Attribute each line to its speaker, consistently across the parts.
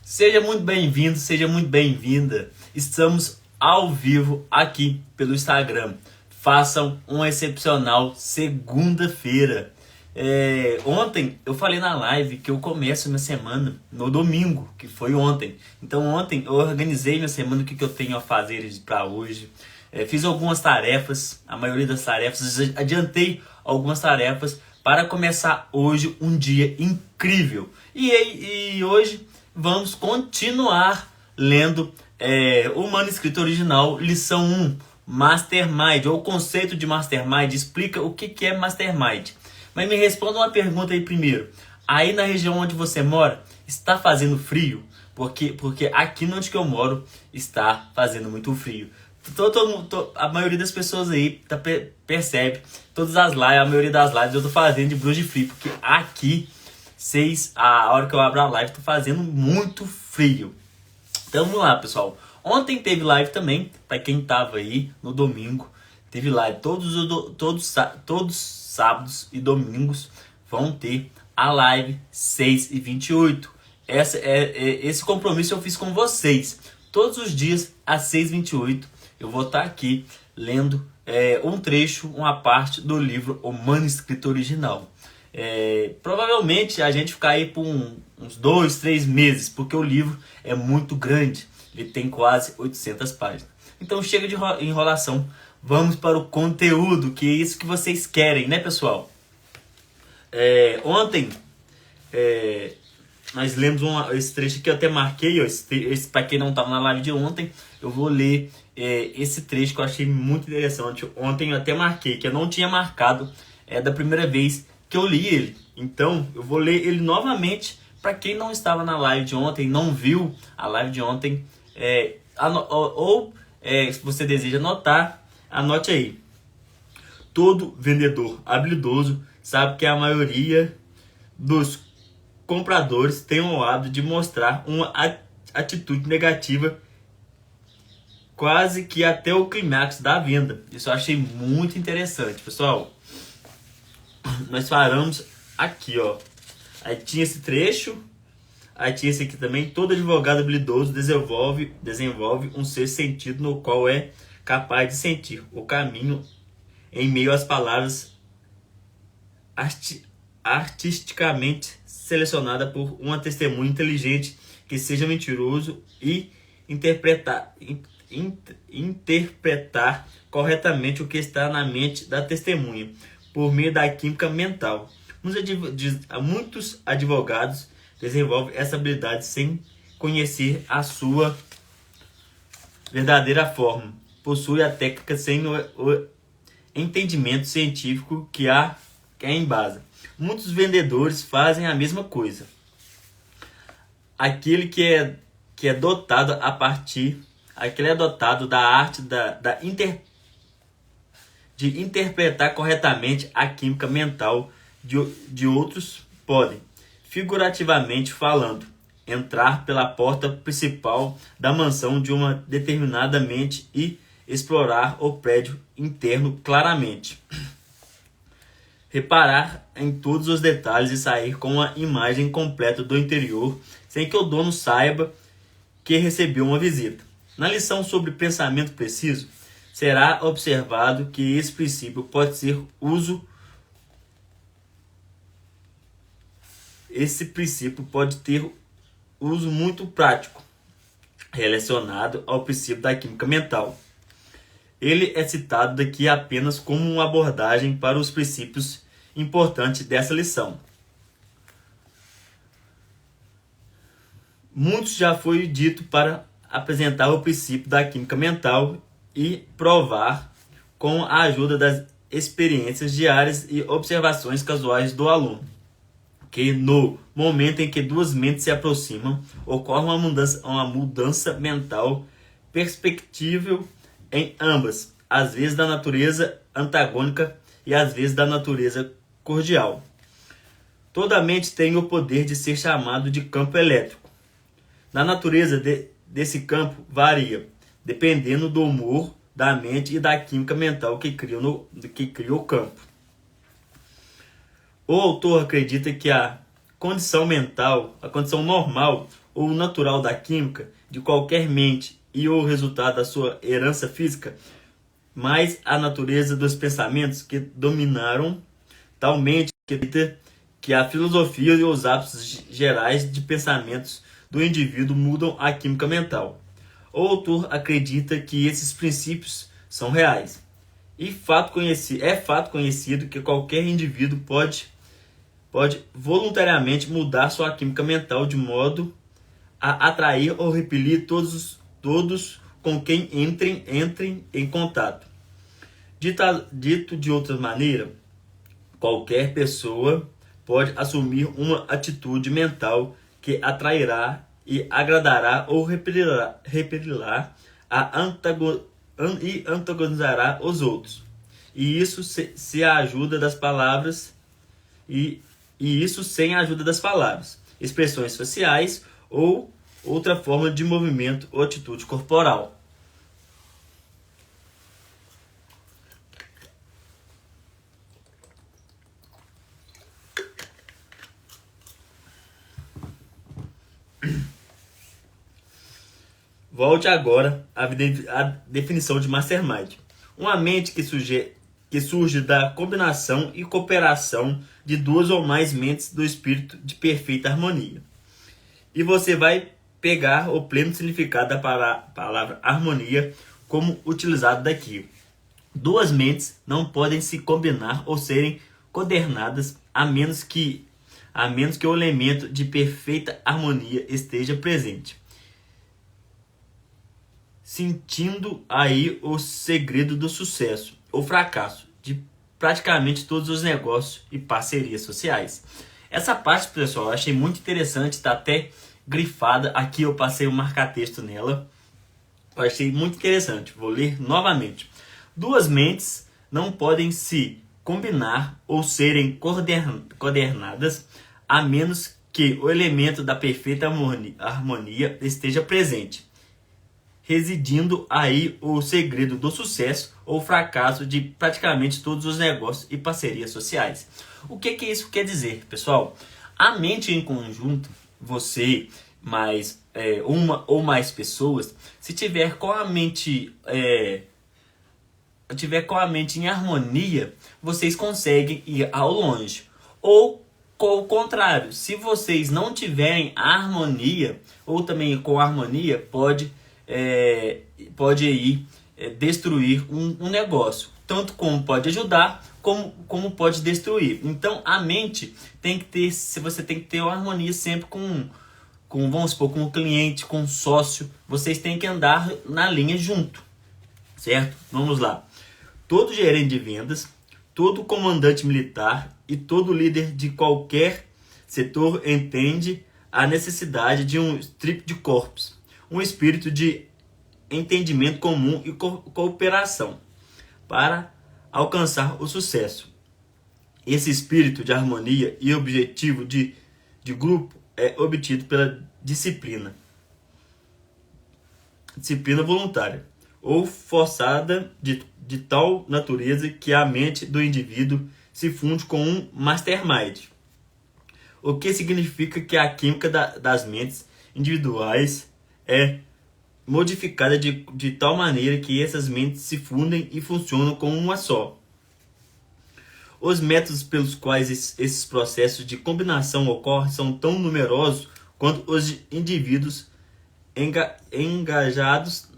Speaker 1: Seja muito bem-vindo, seja muito bem-vinda. Estamos ao vivo aqui pelo Instagram. Façam uma excepcional segunda-feira. Ontem eu falei na live que eu começo minha semana no domingo, que foi ontem. Então ontem eu organizei minha semana, o que eu tenho a fazer para hoje. Fiz algumas tarefas, a maioria das tarefas, adiantei algumas tarefas para começar hoje um dia incrível. E hoje vamos continuar lendo o manuscrito original, lição 1, Mastermind, ou o conceito de Mastermind. Explica o que é Mastermind. Mas me responda uma pergunta aí primeiro. Aí na região onde você mora, está fazendo frio? Porque aqui onde que eu moro está fazendo muito frio. A maioria das pessoas aí percebe, a maioria das lives eu tô fazendo de blusa de frio, porque aqui, a hora que eu abro a live, tô fazendo muito frio. Então vamos lá, pessoal. Ontem teve live também, para quem tava aí no domingo, teve live todos sábados e domingos vão ter a live 6h28. Esse compromisso eu fiz com vocês. Todos os dias às 6h28 eu vou estar aqui lendo um trecho, uma parte do livro O Manuscrito Original. Provavelmente a gente ficar aí por uns 2-3 meses, porque o livro é muito grande, ele tem quase 800 páginas. Então chega de enrolação, vamos para o conteúdo, que é isso que vocês querem, né, pessoal? Ontem nós lemos esse trecho que eu até marquei, para quem não estava na live de ontem, eu vou ler esse trecho que eu achei muito interessante. Ontem eu até marquei, que eu não tinha marcado, da primeira vez que eu li ele. Então eu vou ler ele novamente para quem não estava na live de ontem, não viu a live de ontem, se você deseja anotar, anote aí. Todo vendedor habilidoso sabe que a maioria dos compradores tem o hábito de mostrar uma atitude negativa quase que até o clímax da venda. Isso eu achei muito interessante, pessoal. Nós paramos aqui, ó. Aí tinha esse trecho, aí tinha esse aqui também. Todo advogado habilidoso desenvolve um sexto sentido no qual é capaz de sentir o caminho em meio às palavras artisticamente selecionada por uma testemunha inteligente que seja mentiroso e interpretar corretamente o que está na mente da testemunha por meio da química mental. Muitos advogados desenvolvem essa habilidade sem conhecer a sua verdadeira forma. Possui a técnica sem o entendimento científico que a embasa. Muitos vendedores fazem a mesma coisa. Aquele que é dotado da arte de interpretar corretamente a química mental de outros podem, figurativamente falando, entrar pela porta principal da mansão de uma determinada mente e explorar o prédio interno claramente. Reparar em todos os detalhes e sair com uma imagem completa do interior, sem que o dono saiba que recebeu uma visita. Na lição sobre pensamento preciso, será observado que esse princípio pode ser ter uso muito prático, relacionado ao princípio da química mental. Ele é citado daqui apenas como uma abordagem para os princípios importantes dessa lição. Muitos já foi dito para apresentar o princípio da química mental e provar com a ajuda das experiências diárias e observações casuais do aluno que no momento em que duas mentes se aproximam, ocorre uma mudança mental perspectível em ambas, às vezes da natureza antagônica e às vezes da natureza cordial. Toda mente tem o poder de ser chamado de campo elétrico. Na natureza desse campo varia, dependendo do humor da mente e da química mental que cria o campo. O autor acredita que a condição normal ou natural da química de qualquer mente e o resultado da sua herança física, mas a natureza dos pensamentos que dominaram talmente que a filosofia e os hábitos gerais de pensamentos do indivíduo mudam a química mental. O autor acredita que esses princípios são reais. E é fato conhecido que qualquer indivíduo pode voluntariamente mudar sua química mental de modo a atrair ou repelir todos com quem entrem em contato. Dito de outra maneira, qualquer pessoa pode assumir uma atitude mental que atrairá e agradará ou repelirá e antagonizará os outros. E isso se a ajuda das palavras e isso sem a ajuda das palavras, expressões faciais ou outra forma de movimento ou atitude corporal. Volte agora à definição de Mastermind. Uma mente que surge da combinação e cooperação de duas ou mais mentes do espírito de perfeita harmonia. E você vai pegar o pleno significado da palavra harmonia como utilizado daqui. Duas mentes não podem se combinar ou serem coordenadas a menos que o elemento de perfeita harmonia esteja presente. Sentindo aí o segredo do sucesso ou fracasso de praticamente todos os negócios e parcerias sociais. Essa parte, pessoal, eu achei muito interessante, está até grifada aqui, eu passei um marca-texto nela. Eu achei muito interessante, vou ler novamente. Duas mentes não podem se combinar ou serem coordenadas a menos que o elemento da perfeita harmonia esteja presente, residindo aí o segredo do sucesso ou fracasso de praticamente todos os negócios e parcerias sociais. O que isso quer dizer, pessoal? A mente em conjunto, você mais uma ou mais pessoas, se tiver com a mente em harmonia, vocês conseguem ir ao longe. Ou com o contrário, se vocês não tiverem harmonia, ou também com harmonia, pode ir destruir um negócio. Tanto como pode ajudar, como pode destruir. Então a mente tem que ter, você tem que ter uma harmonia sempre vamos supor, com o cliente, com o sócio. Vocês têm que andar na linha junto, certo? Vamos lá. Todo gerente de vendas, todo comandante militar e todo líder de qualquer setor entende a necessidade de um strip de corpos, um espírito de entendimento comum e cooperação para alcançar o sucesso. Esse espírito de harmonia e objetivo de grupo é obtido pela disciplina voluntária ou forçada de tal natureza que a mente do indivíduo se funde com um mastermind. O que significa que a química das mentes individuais é modificada de tal maneira que essas mentes se fundem e funcionam como uma só. Os métodos pelos quais esses processos de combinação ocorrem são tão numerosos quanto os indivíduos engajados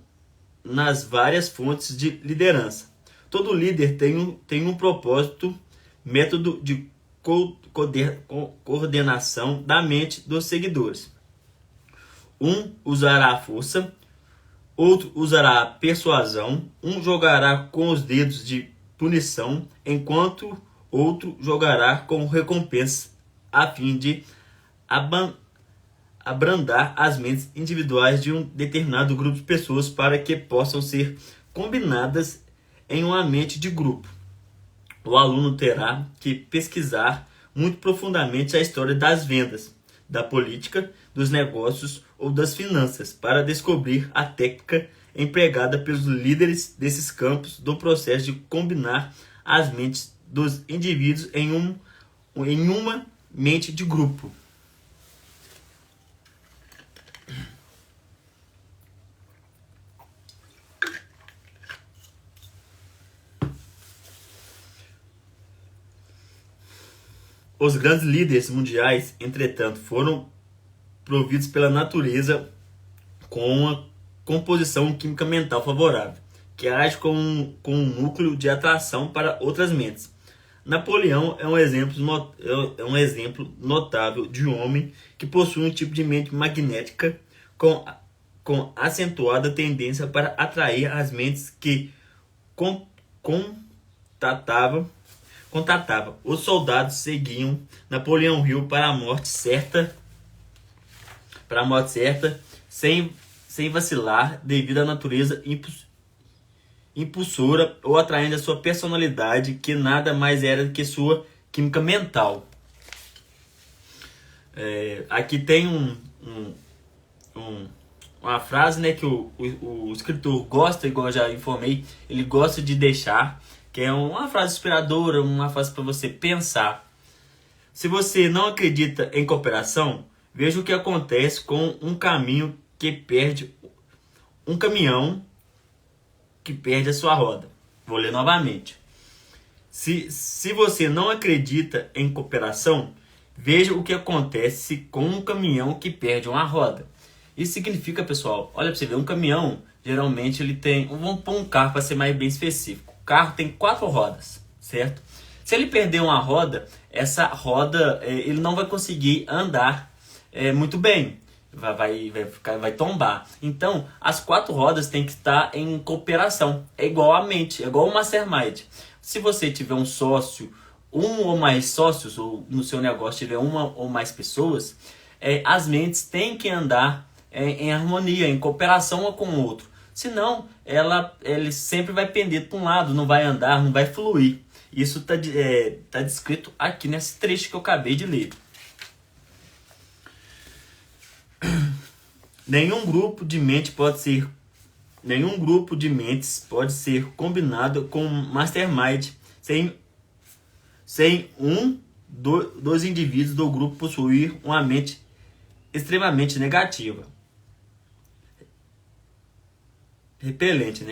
Speaker 1: nas várias fontes de liderança. Todo líder tem um propósito, método de coordenação da mente dos seguidores. Um usará a força, outro usará a persuasão, um jogará com os dedos de punição, enquanto outro jogará com recompensa, a fim de abrandar as mentes individuais de um determinado grupo de pessoas para que possam ser combinadas em uma mente de grupo. O aluno terá que pesquisar muito profundamente a história das vendas, da política, dos negócios ou das finanças para descobrir a técnica empregada pelos líderes desses campos do processo de combinar as mentes dos indivíduos em uma mente de grupo. Os grandes líderes mundiais, entretanto, foram providos pela natureza com uma composição química mental favorável, que age com um núcleo de atração para outras mentes. Napoleão é um exemplo notável de um homem que possui um tipo de mente magnética com acentuada tendência para atrair as mentes que contatava. Os soldados seguiam Napoleão Hill para a morte certa, sem vacilar, devido à natureza impulsora ou atraindo a sua personalidade, que nada mais era do que sua química mental. Aqui tem uma frase, né, que o escritor gosta, igual eu já informei, ele gosta de deixar, que é uma frase inspiradora, uma frase para você pensar. Se você não acredita em cooperação, veja o que acontece com um caminhão que perde a sua roda. Vou ler novamente. Se você não acredita em cooperação, veja o que acontece com um caminhão que perde uma roda. Isso significa, pessoal, olha para você ver, um caminhão, geralmente ele tem, vamos pôr um carro para ser mais bem específico. O carro tem 4 rodas, certo? Se ele perder uma roda, essa roda ele não vai conseguir andar muito bem. Vai tombar. Então, as 4 rodas têm que estar em cooperação. É igual a mente, é igual o mastermind. Se você tiver um sócio, um ou mais sócios, ou no seu negócio tiver uma ou mais pessoas, as mentes têm que andar em harmonia, em cooperação um com o outro. Senão, ele sempre vai pender para um lado, não vai andar, não vai fluir. Isso está descrito aqui nesse trecho que eu acabei de ler. Nenhum grupo de mentes pode ser combinado com mastermind sem dos indivíduos do grupo possuir uma mente extremamente negativa. Repelente.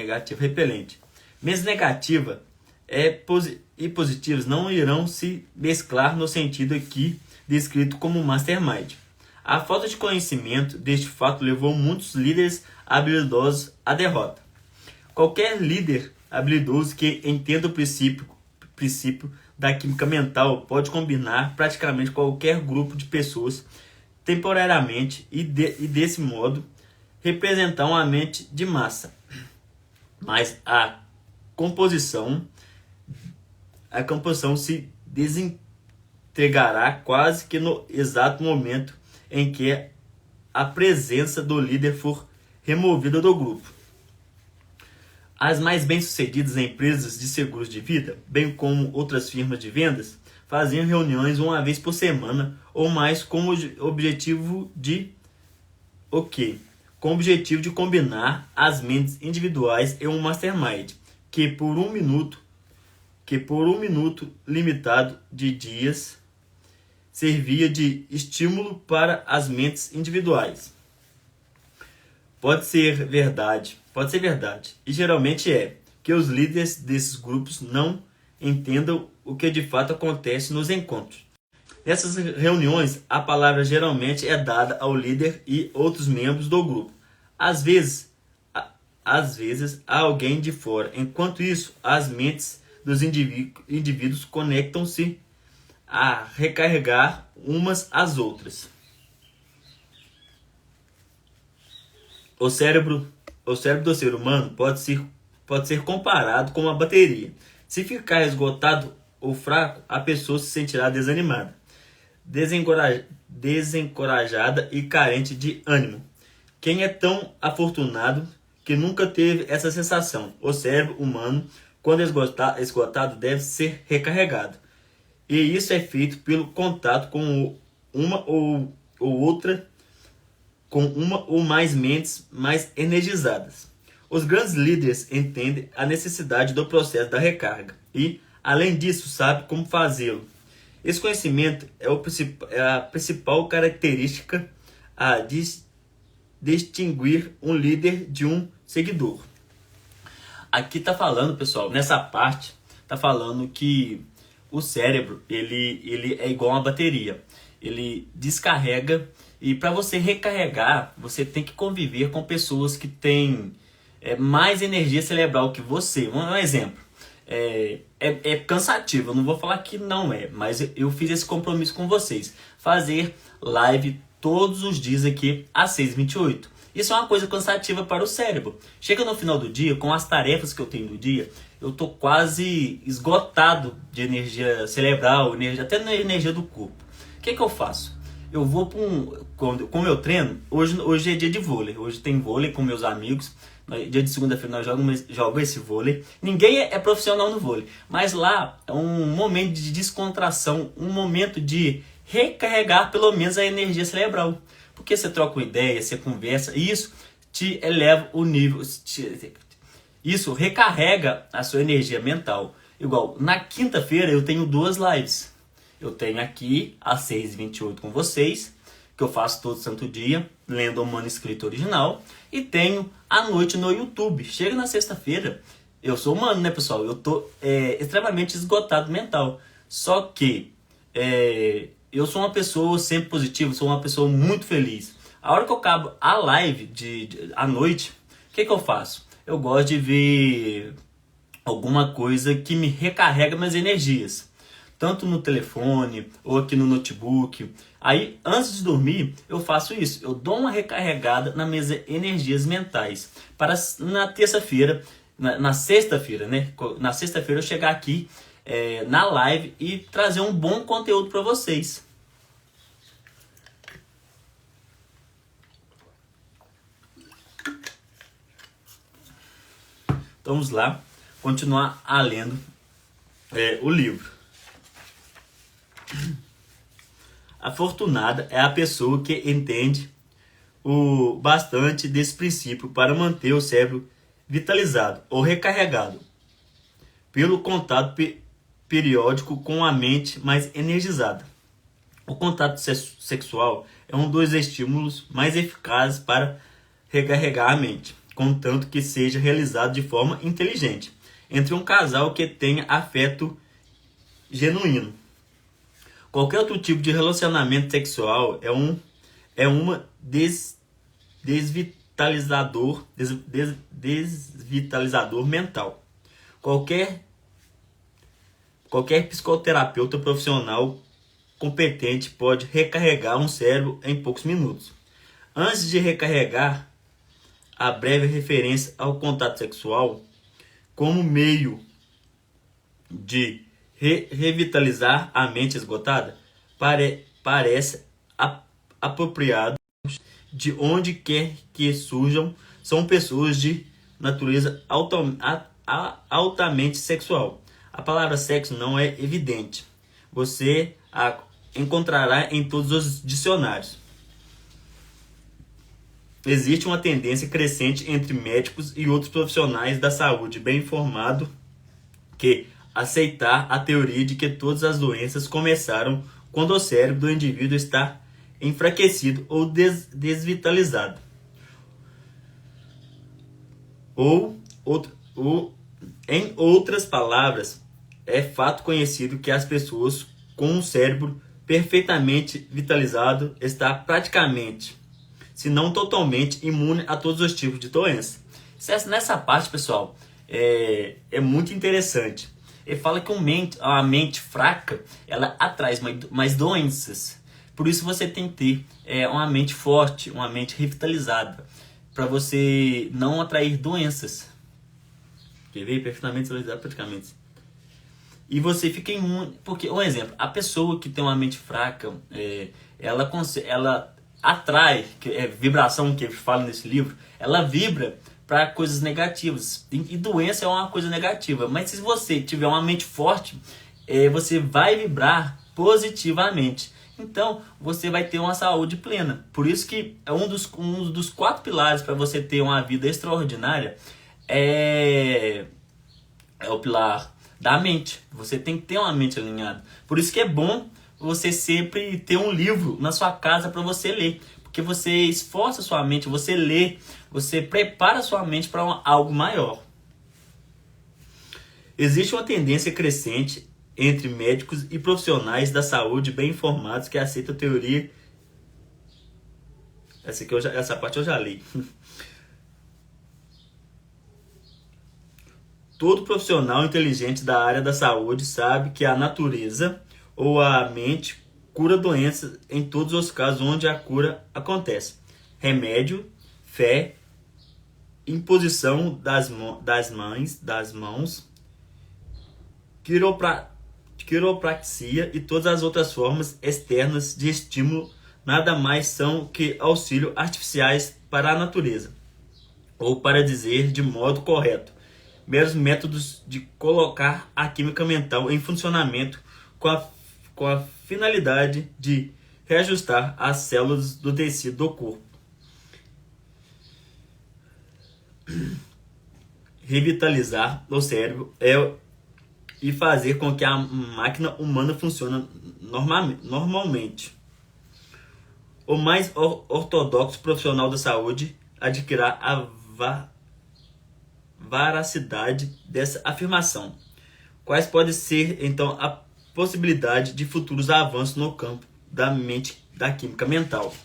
Speaker 1: Mentes negativas e positivas não irão se mesclar no sentido aqui descrito como mastermind. A falta de conhecimento deste fato levou muitos líderes habilidosos à derrota. Qualquer líder habilidoso que entenda o princípio da química mental pode combinar praticamente qualquer grupo de pessoas temporariamente e desse modo representar uma mente de massa. Mas a composição se desintegrará quase que no exato momento em que a presença do líder for removida do grupo. As mais bem-sucedidas empresas de seguros de vida, bem como outras firmas de vendas, faziam reuniões uma vez por semana ou mais com o objetivo de combinar as mentes individuais em um mastermind, que por um minuto limitado de dias servia de estímulo para as mentes individuais. Pode ser verdade, e geralmente que os líderes desses grupos não entendam o que de fato acontece nos encontros. Nessas reuniões, a palavra geralmente é dada ao líder e outros membros do grupo. Às vezes a alguém de fora. Enquanto isso, as mentes dos indivíduos conectam-se a recarregar umas às outras. O cérebro do ser humano pode ser comparado com uma bateria. Se ficar esgotado ou fraco, a pessoa se sentirá desanimada, desencorajada e carente de ânimo. Quem é tão afortunado que nunca teve essa sensação? O cérebro humano, quando esgotado, deve ser recarregado. E isso é feito pelo contato com uma ou mais mentes mais energizadas. Os grandes líderes entendem a necessidade do processo da recarga e, além disso, sabem como fazê-lo. Esse conhecimento é a principal característica a distinguir um líder de um seguidor. Aqui está falando, pessoal, nessa parte, está falando que o cérebro, ele é igual uma bateria. Ele descarrega e para você recarregar, você tem que conviver com pessoas que têm mais energia cerebral que você. Um exemplo. É cansativo, eu não vou falar que não é, mas eu fiz esse compromisso com vocês. Fazer live todos os dias aqui às 6h28. Isso é uma coisa cansativa para o cérebro. Chega no final do dia, com as tarefas que eu tenho no dia, eu tô quase esgotado de energia cerebral, até na energia do corpo. O que eu faço? Eu vou para como eu treino, hoje é dia de vôlei. Hoje tem vôlei com meus amigos. Dia de segunda-feira nós jogamos esse vôlei. Ninguém é profissional no vôlei, mas lá é um momento de descontração, um momento de recarregar pelo menos a energia cerebral. Porque você troca uma ideia, você conversa, e isso te eleva o nível, isso recarrega a sua energia mental. Igual, na quinta-feira eu tenho 2 lives. Eu tenho aqui às 6h28 com vocês, que eu faço todo santo dia, lendo o manuscrito original, e tenho à noite no YouTube. Chega na sexta-feira, eu sou humano, né, pessoal? Eu tô extremamente esgotado mental. Só que eu sou uma pessoa sempre positiva, sou uma pessoa muito feliz. A hora que eu acabo a live à noite, o que eu faço? Eu gosto de ver alguma coisa que me recarrega minhas energias. Tanto no telefone ou aqui no notebook. Aí, antes de dormir, eu faço isso. Eu dou uma recarregada nas minhas energias mentais. Para na terça-feira, na sexta-feira, né? Na sexta-feira eu chegar aqui na live e trazer um bom conteúdo para vocês. Então, vamos lá, continuar lendo o livro. Afortunada é a pessoa que entende o bastante desse princípio para manter o cérebro vitalizado ou recarregado pelo contato periódico com a mente mais energizada. O contato sexual é um dos estímulos mais eficazes para recarregar a mente, contanto que seja realizado de forma inteligente, entre um casal que tenha afeto genuíno. Qualquer outro tipo de relacionamento sexual é uma desvitalizador mental. Qualquer psicoterapeuta profissional competente pode recarregar um cérebro em poucos minutos. Antes de recarregar, a breve referência ao contato sexual como meio de revitalizar a mente esgotada parece apropriado. De onde quer que surjam, são pessoas de natureza altamente sexual. A palavra sexo não é evidente. Você a encontrará em todos os dicionários. Existe uma tendência crescente entre médicos e outros profissionais da saúde bem informados que aceitar a teoria de que todas as doenças começaram quando o cérebro do indivíduo está enfraquecido ou desvitalizado. Em outras palavras, é fato conhecido que as pessoas com um cérebro perfeitamente vitalizado está praticamente, se não totalmente, imune a todos os tipos de doença. Nessa parte, pessoal, é muito interessante. Ele fala que a mente fraca, ela atrai mais doenças. Por isso você tem que ter uma mente forte, uma mente revitalizada, para você não atrair doenças. Quer ver? Perfeitamente vitalizado praticamente. E você fica imune. Porque, um exemplo, a pessoa que tem uma mente fraca, ela atrai, vibração que fala nesse livro, ela vibra para coisas negativas. E doença é uma coisa negativa. Mas se você tiver uma mente forte, você vai vibrar positivamente. Então, você vai ter uma saúde plena. Por isso que um dos 4 pilares para você ter uma vida extraordinária é o pilar da mente. Você tem que ter uma mente alinhada. Por isso que é bom você sempre ter um livro na sua casa para você ler. Porque você esforça sua mente, você lê, você prepara sua mente para algo maior. Existe uma tendência crescente entre médicos e profissionais da saúde bem informados que aceitam a teoria. Essa parte eu já li. Todo profissional inteligente da área da saúde sabe que a natureza ou a mente cura doenças em todos os casos onde a cura acontece. Remédio, fé, imposição das mãos, quiropraxia e todas as outras formas externas de estímulo nada mais são que auxílio artificiais para a natureza, ou para dizer de modo correto, meros métodos de colocar a química mental em funcionamento com a finalidade de reajustar as células do tecido do corpo, revitalizar o cérebro e fazer com que a máquina humana funcione normalmente. O mais ortodoxo profissional da saúde adquirirá a veracidade dessa afirmação. Quais pode ser, então, a possibilidade de futuros avanços no campo da mente, da química mental?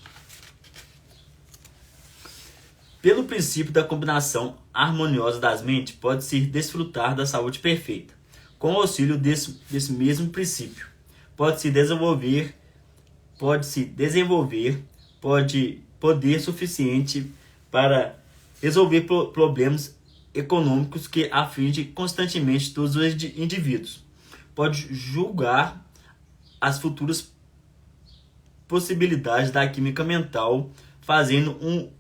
Speaker 1: Pelo princípio da combinação harmoniosa das mentes, pode-se desfrutar da saúde perfeita. Com o auxílio desse mesmo princípio, pode-se desenvolver poder suficiente para resolver problemas econômicos que afligem constantemente todos os indivíduos. Pode julgar as futuras possibilidades da química mental, fazendo um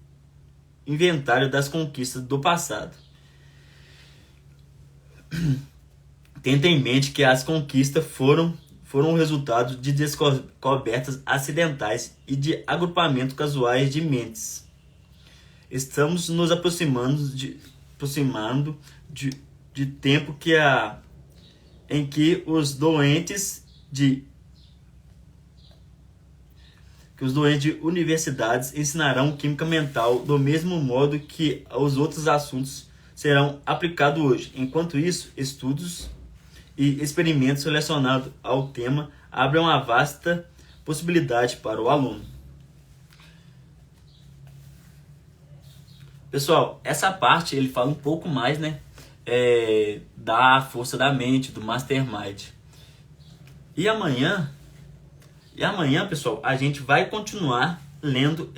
Speaker 1: inventário das conquistas do passado. Tendo em mente que as conquistas foram resultado de descobertas acidentais e de agrupamentos casuais de mentes. Estamos nos aproximando de tempo em que os doentes de universidades ensinarão química mental do mesmo modo que os outros assuntos serão aplicados hoje. Enquanto isso, estudos e experimentos relacionados ao tema abrem uma vasta possibilidade para o aluno. Pessoal, essa parte ele fala um pouco mais, né, da força da mente, do Mastermind. E amanhã, pessoal, a gente vai continuar lendo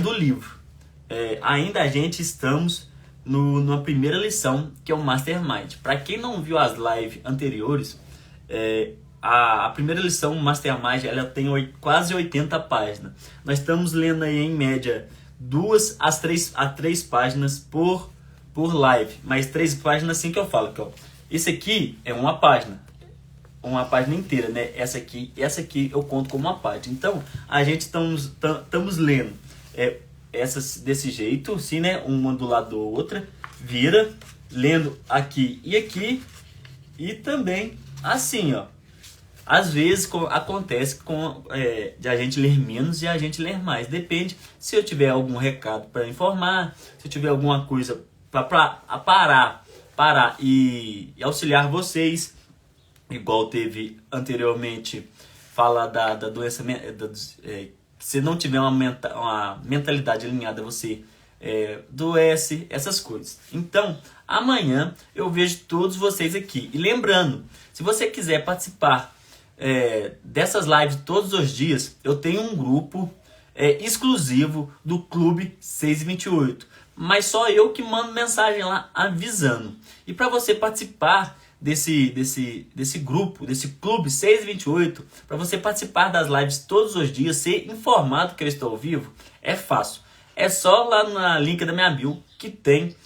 Speaker 1: o livro. Ainda a gente estamos na primeira lição, que é o Mastermind. Para quem não viu as lives anteriores, a primeira lição, Mastermind, ela tem quase 80 páginas. Nós estamos lendo aí, em média, 2 a 3 páginas por live. Mas 3 páginas assim que eu falo. Esse aqui é uma página inteira, né? Essa aqui eu conto como uma página. Então, a gente estamos lendo essas desse jeito, assim, né? Uma do lado da outra, vira, lendo aqui e aqui, e também assim, ó. Às vezes acontece de a gente ler menos e a gente ler mais. Depende se eu tiver algum recado para informar, se eu tiver alguma coisa para parar e auxiliar vocês, igual teve anteriormente, fala da doença, se não tiver uma mentalidade alinhada, você adoece, essas coisas. Então, amanhã eu vejo todos vocês aqui. E lembrando, se você quiser participar dessas lives todos os dias, eu tenho um grupo exclusivo do Clube 628. Mas só eu que mando mensagem lá avisando. E para você participar desse grupo, desse Clube 628, para você participar das lives todos os dias, ser informado que eu estou ao vivo, é fácil. É só lá na link da minha bio que tem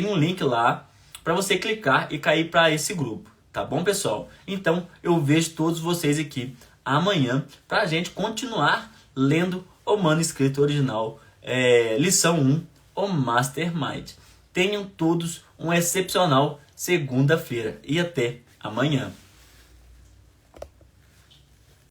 Speaker 1: um link lá para você clicar e cair para esse grupo. Tá bom, pessoal? Então, eu vejo todos vocês aqui amanhã para a gente continuar lendo o manuscrito original, lição 1, o Mastermind. Tenham todos um excepcional segunda-feira e até amanhã.